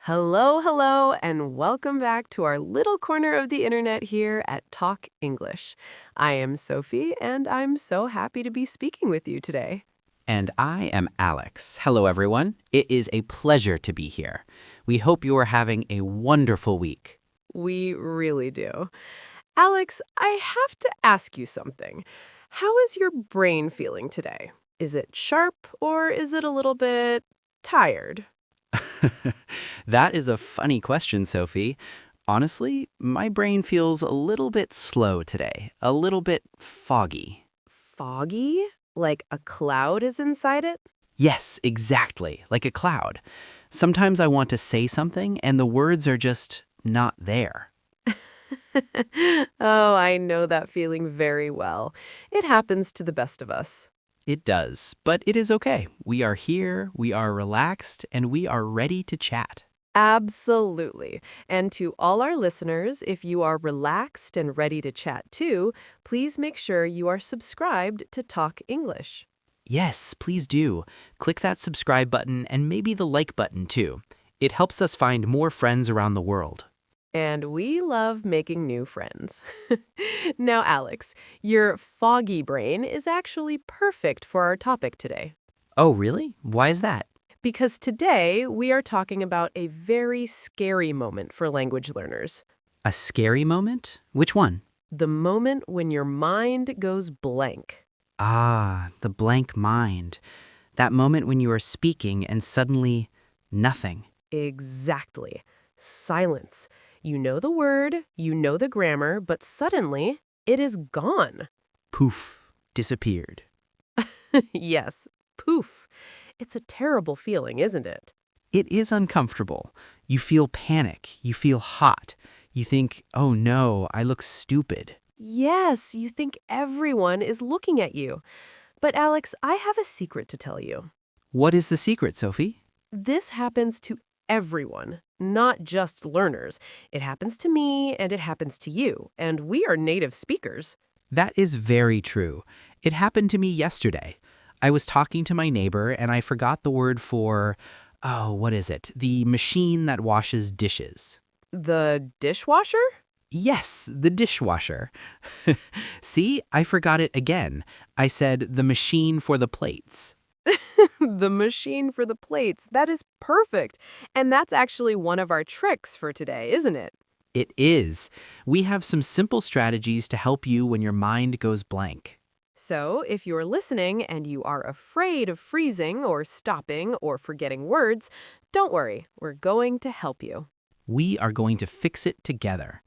Hello, hello, and welcome back to our little corner of the internet here at Talk English. I am Sophie, and I'm so happy to be speaking with you today. And I am Alex. Hello, everyone. It is a pleasure to be here. We hope you are having a wonderful week. We really do. Alex, I have to ask you something. How is your brain feeling today? Is it sharp or is it a little bit tired? That is a funny question, Sophie. Honestly, my brain feels a little bit slow today, a little bit foggy. Foggy? Like a cloud is inside it? Yes, exactly, like a cloud. Sometimes I want to say something and the words are just not there. Oh, I know that feeling very well. It happens to the best of us. It does, but it is okay. We are here, we are relaxed, and we are ready to chat. Absolutely. And to all our listeners, if you are relaxed and ready to chat too, please make sure you are subscribed to Talk English. Yes, please do. Click that subscribe button and maybe the like button too. It helps us find more friends around the world. And we love making new friends. Now, Alex, your foggy brain is actually perfect for our topic today. Oh, really? Why is that? Because today we are talking about a very scary moment for language learners. A scary moment? Which one? The moment when your mind goes blank. Ah, the blank mind. That moment when you are speaking and suddenly nothing. Exactly. Silence. You know the word, you know the grammar, but suddenly it is gone. Poof, disappeared. Yes, poof. It's a terrible feeling, isn't it? It is uncomfortable. You feel panic. You feel hot. You think, oh no, I look stupid. Yes, you think everyone is looking at you. But Alex, I have a secret to tell you. What is the secret, Sophie? This happens to everyone, not just learners. It happens to me and it happens to you, and we are native speakers. That is very true. It happened to me yesterday. I was talking to my neighbor and I forgot the word for, oh, what is it? The machine that washes dishes. The dishwasher? Yes, the dishwasher. See, I forgot it again. I said the machine for the plates. The machine for the plates. That is perfect. And that's actually one of our tricks for today, isn't it? It is. We have some simple strategies to help you when your mind goes blank. So, if you're listening and you are afraid of freezing or stopping or forgetting words, don't worry, we're going to help you. We are going to fix it together.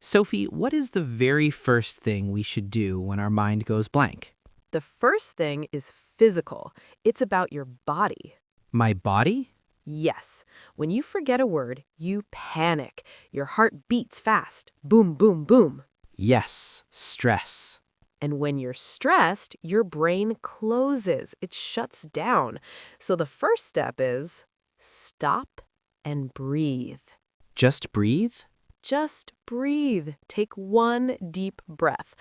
Sophie, what is the very first thing we should do when our mind goes blank? The first thing is physical. It's about your body. My body? Yes, when you forget a word, you panic. Your heart beats fast. Boom, boom, boom. Yes, stress. And when you're stressed, your brain closes. It shuts down. So the first step is stop and breathe. Just breathe? Just breathe. Take one deep breath.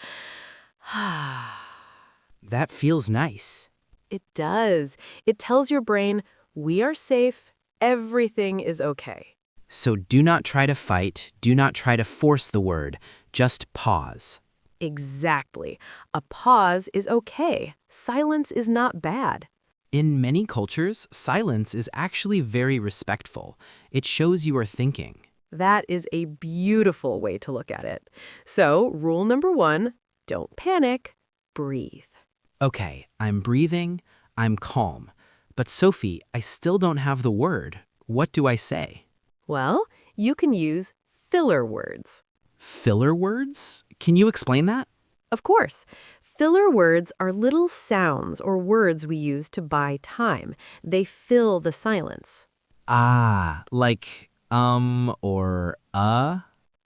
That feels nice. It does. It tells your brain, we are safe. Everything is okay. So do not try to fight, do not try to force the word, just pause. Exactly. A pause is okay. Silence is not bad. In many cultures, silence is actually very respectful. It shows you are thinking. That is a beautiful way to look at it. So, rule number one, don't panic, breathe. Okay, I'm breathing, I'm calm. But Sophie, I still don't have the word. What do I say? Well, you can use filler words. Filler words? Can you explain that? Of course, filler words are little sounds or words we use to buy time. They fill the silence. Ah, like or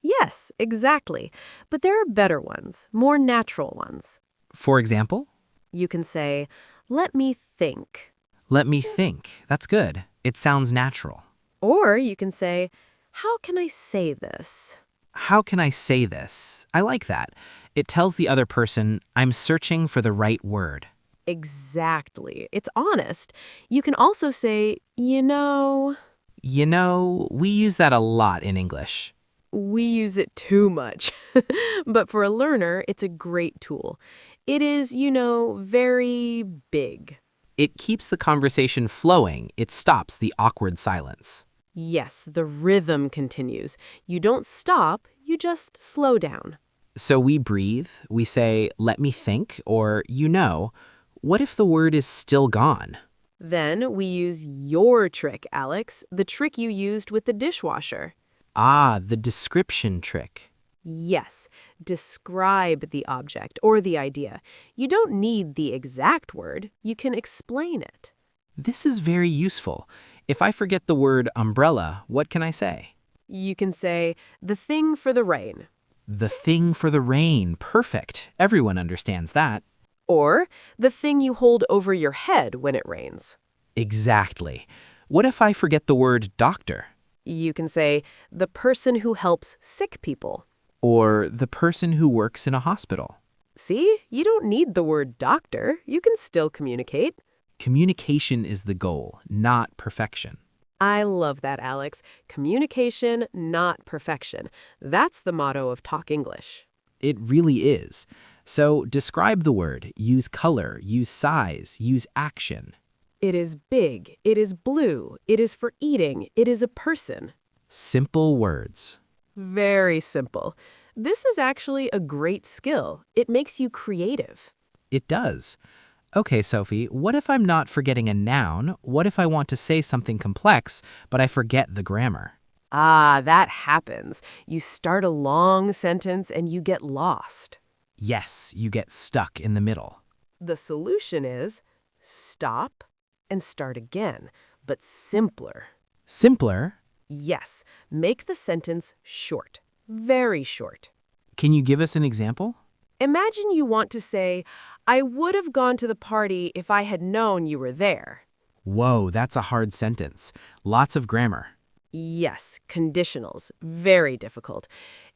Yes, exactly. But there are better ones, more natural ones. For example? You can say, let me think. Let me think. That's good. It sounds natural. Or you can say, how can I say this? How can I say this? I like that. It tells the other person, I'm searching for the right word. Exactly. It's honest. You can also say, you know. You know, we use that a lot in English. We use it too much. But for a learner, it's a great tool. It is, very big. It keeps the conversation flowing. It stops the awkward silence. Yes, the rhythm continues. You don't stop, you just slow down. So we breathe, we say, let me think, or what if the word is still gone? Then we use your trick, Alex, the trick you used with the dishwasher. Ah, the description trick. Yes, describe the object or the idea. You don't need the exact word, you can explain it. This is very useful. If I forget the word umbrella, what can I say? You can say, the thing for the rain. The thing for the rain. Perfect. Everyone understands that. Or, the thing you hold over your head when it rains. Exactly. What if I forget the word doctor? You can say, the person who helps sick people. Or the person who works in a hospital? See, you don't need the word doctor. You can still communicate. Communication is the goal, not perfection. I love that, Alex. Communication, not perfection. That's the motto of Talk English. It really is. So describe the word, use color, use size, use action. It is big. It is blue. It is for eating. It is a person. Simple words. Very simple. This is actually a great skill. It makes you creative. It does. Okay, Sophie, what if I'm not forgetting a noun? What if I want to say something complex, but I forget the grammar? Ah, that happens. You start a long sentence and you get lost. Yes, you get stuck in the middle. The solution is stop and start again, but simpler. Simpler? Yes, make the sentence short, very short. Can you give us an example? Imagine you want to say, I would have gone to the party if I had known you were there. Whoa, that's a hard sentence. Lots of grammar. Yes, conditionals, very difficult.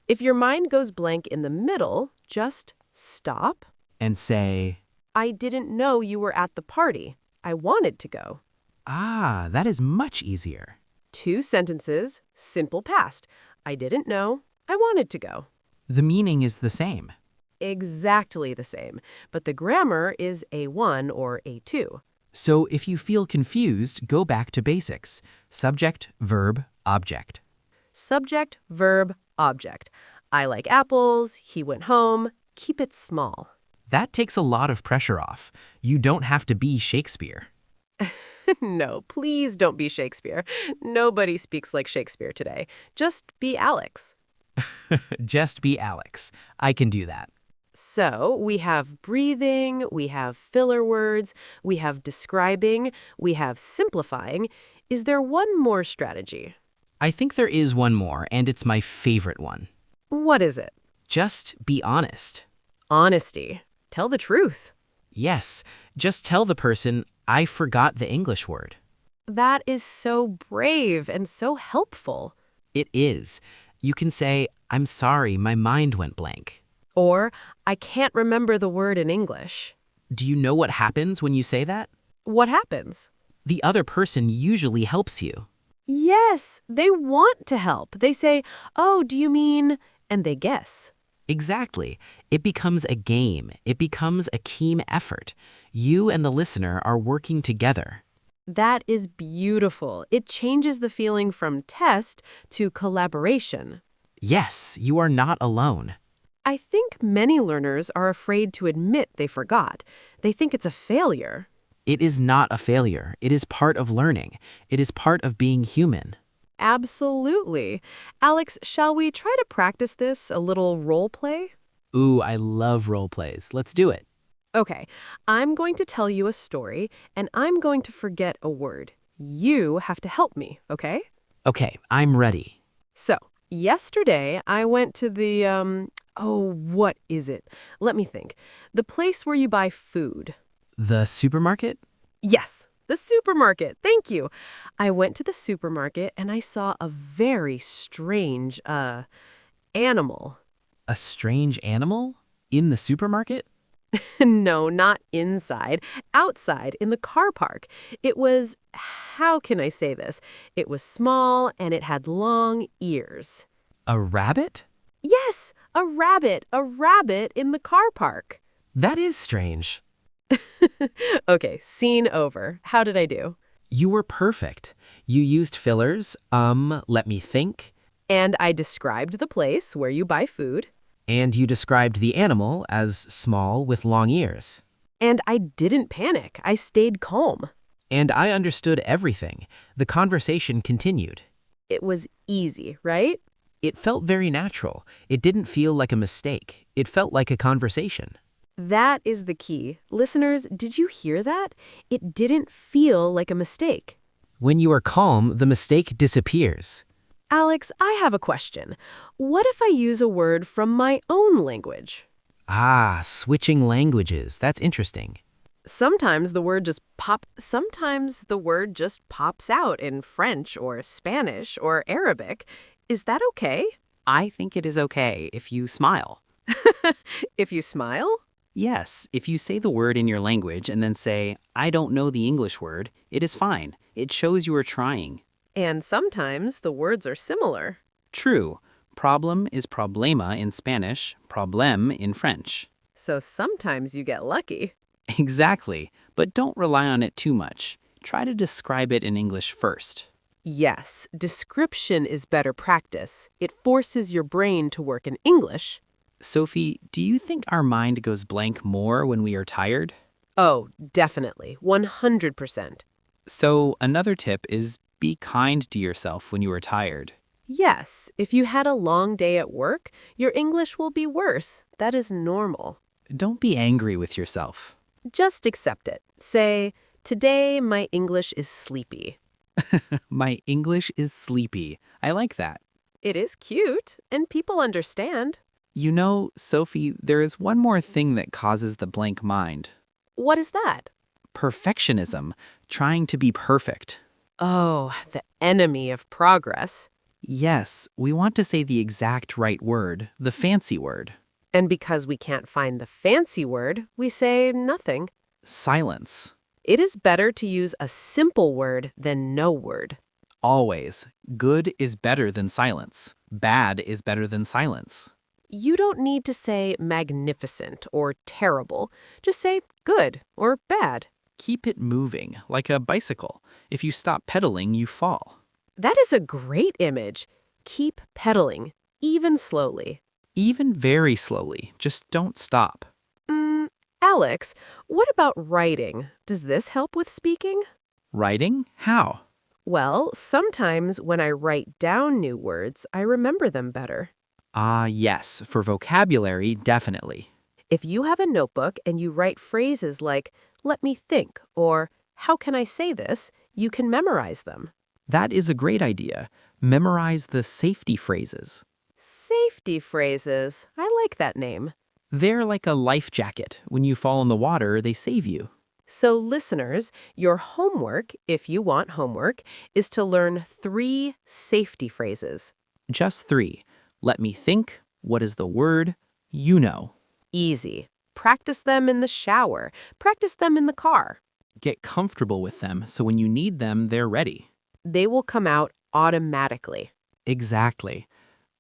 If your mind goes blank in the middle, just stop. And say, I didn't know you were at the party. I wanted to go. ah, that is much easier. 2 sentences, simple past. I didn't know. I wanted to go. The meaning is the same. Exactly the same, but the grammar is A1 or A2. So if you feel confused, go back to basics. Subject, verb, object. Subject, verb, object. I like apples. He went home. Keep it small. That takes a lot of pressure off. You don't have to be Shakespeare. No, please don't be Shakespeare. Nobody speaks like Shakespeare today. Just be Alex. Just be Alex. I can do that. So we have breathing, we have filler words, we have describing, we have simplifying. Is there one more strategy? I think there is one more, and it's my favorite one. What is it? Just be honest. Honesty. Tell the truth. Yes, just tell the person, I forgot the English word. That is so brave and so helpful. It is. You can say, I'm sorry, my mind went blank. Or, I can't remember the word in English. Do you know what happens when you say that? What happens? The other person usually helps you. Yes, they want to help. They say, oh, do you mean... And they guess. Exactly. It becomes a game. It becomes a team effort. You and the listener are working together. That is beautiful. It changes the feeling from test to collaboration. Yes, you are not alone. I think many learners are afraid to admit they forgot. They think it's a failure. It is not a failure. It is part of learning. It is part of being human. Absolutely. Alex, shall we try to practice this, a little role play? Ooh, I love role plays. Let's do it. Okay, I'm going to tell you a story, and I'm going to forget a word. You have to help me, okay? Okay, I'm ready. So, yesterday I went to the, what is it? Let me think. The place where you buy food. The supermarket? Yes, the supermarket. Thank you. I went to the supermarket and I saw a very strange, animal. A strange animal? In the supermarket? No, not inside, outside in the car park. It was, how can I say this? It was small and it had long ears. A rabbit? Yes, a rabbit in the car park. That is strange. Okay, scene over. How did I do? You were perfect. You used fillers, let me think, And I described the place where you buy food. and you described the animal as small with long ears. And I didn't panic. I stayed calm. And I understood everything. The conversation continued. It was easy, right? It felt very natural. It didn't feel like a mistake. It felt like a conversation. That is the key. Listeners, did you hear that? It didn't feel like a mistake. When you are calm, the mistake disappears. Alex, I have a question. What if I use a word from my own language? Ah, switching languages. That's interesting. Sometimes the word just pops out in French or Spanish or Arabic. Is that okay? I think it is okay if you smile. If you smile? Yes, if you say the word in your language and then say, I don't know the English word, it is fine. It shows you are trying. And sometimes the words are similar. True. Problem is problema in Spanish, problème in French. So sometimes you get lucky. Exactly, but don't rely on it too much. Try to describe it in English first. Yes, description is better practice. It forces your brain to work in English. Sophie, do you think our mind goes blank more when we are tired? Oh, definitely. 100%. So, another tip is be kind to yourself when you are tired. Yes, if you had a long day at work, your English will be worse. That is normal. Don't be angry with yourself. Just accept it. Say, today my English is sleepy. My English is sleepy. I like that. It is cute, and people understand. You know, Sophie, there is one more thing that causes the blank mind. What is that? Perfectionism, trying to be perfect. Oh, the enemy of progress. Yes, we want to say the exact right word, the fancy word. And because we can't find the fancy word, we say nothing. Silence. It is better to use a simple word than no word. Always. Good is better than silence. Bad is better than silence. You don't need to say magnificent or terrible. Just say good or bad. Keep it moving, like a bicycle. If you stop pedaling, you fall. That is a great image. Keep pedaling, even slowly. Even very slowly. Just don't stop. Alex, what about writing? Does this help with speaking? Writing? How? Well, sometimes when I write down new words, I remember them better. Ah, yes. For vocabulary, definitely. If you have a notebook and you write phrases like, let me think, or how can I say this, you can memorize them. That is a great idea. Memorize the safety phrases. Safety phrases. I like that name. They're like a life jacket. When you fall in the water, they save you. So listeners, your homework, if you want homework, is to learn 3 safety phrases. Just 3. Let me think. What is the word? You know. Easy. Practice them in the shower. Practice them in the car. Get comfortable with them so when you need them, they're ready. They will come out automatically. Exactly.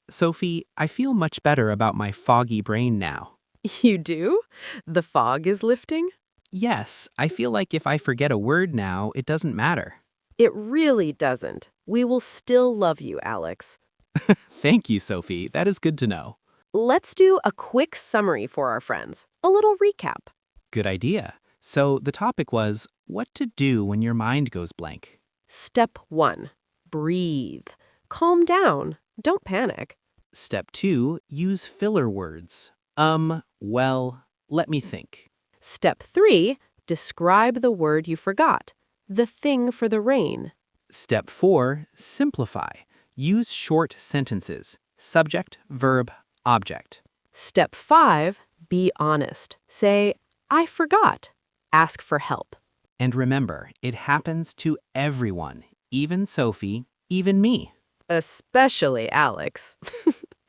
Sophie, I feel much better about my foggy brain now. You do? The fog is lifting? Yes, I feel like if I forget a word now, it doesn't matter. It really doesn't. We will still love you, Alex. Thank you, Sophie. That is good to know. Let's do a quick summary for our friends. A little recap. Good idea. So the topic was what to do when your mind goes blank. Step 1. Breathe. Calm down. Don't panic. Step 2, use filler words. Well, let me think. Step 3. Describe the word you forgot. The thing for the rain. Step 4, simplify. Use short sentences. Subject, verb, object. Step 5. Be honest. Say, I forgot. Ask for help. And remember, it happens to everyone, even Sophie, even me. Especially Alex.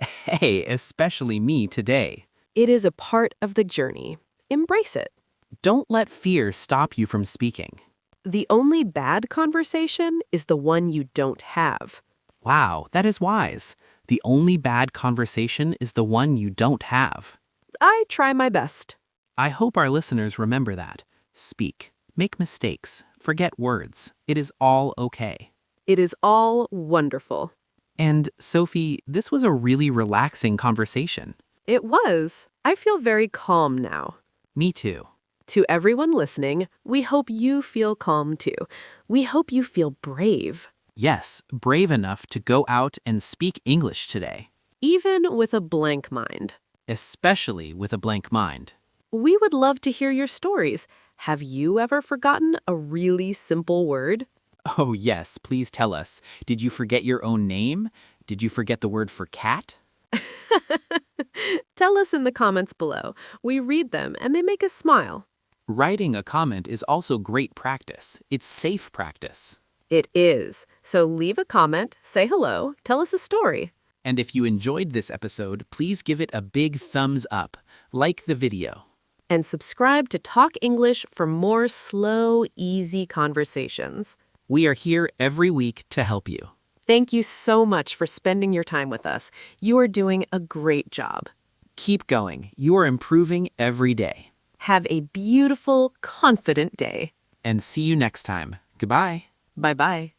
Hey, especially me today. It is a part of the journey. embrace it. Don't let fear stop you from speaking. The only bad conversation is the one you don't have. Wow, that is wise. The only bad conversation is the one you don't have. I try my best. I hope our listeners remember that. Speak. Make mistakes. Forget words. It is all okay. It is all wonderful. And, Sophie, this was a really relaxing conversation. It was. I feel very calm now. Me too. To everyone listening, we hope you feel calm too. We hope you feel brave, Yes, brave enough to go out and speak English today, even with a blank mind. especially with a blank mind. We would love to hear your stories. Have you ever forgotten a really simple word? Oh, yes, please tell us. Did you forget your own name? Did you forget the word for cat? Tell us in the comments below. We read them and they make us smile. Writing a comment is also great practice. It's safe practice. It is. So leave a comment, say hello, tell us a story. And if you enjoyed this episode, please give it a big thumbs up. Like the video. And subscribe to Talk English for more slow, easy conversations. We are here every week to help you. Thank you so much for spending your time with us. You are doing a great job. Keep going. You are improving every day. Have a beautiful, confident day. And see you next time. Goodbye. Bye-bye.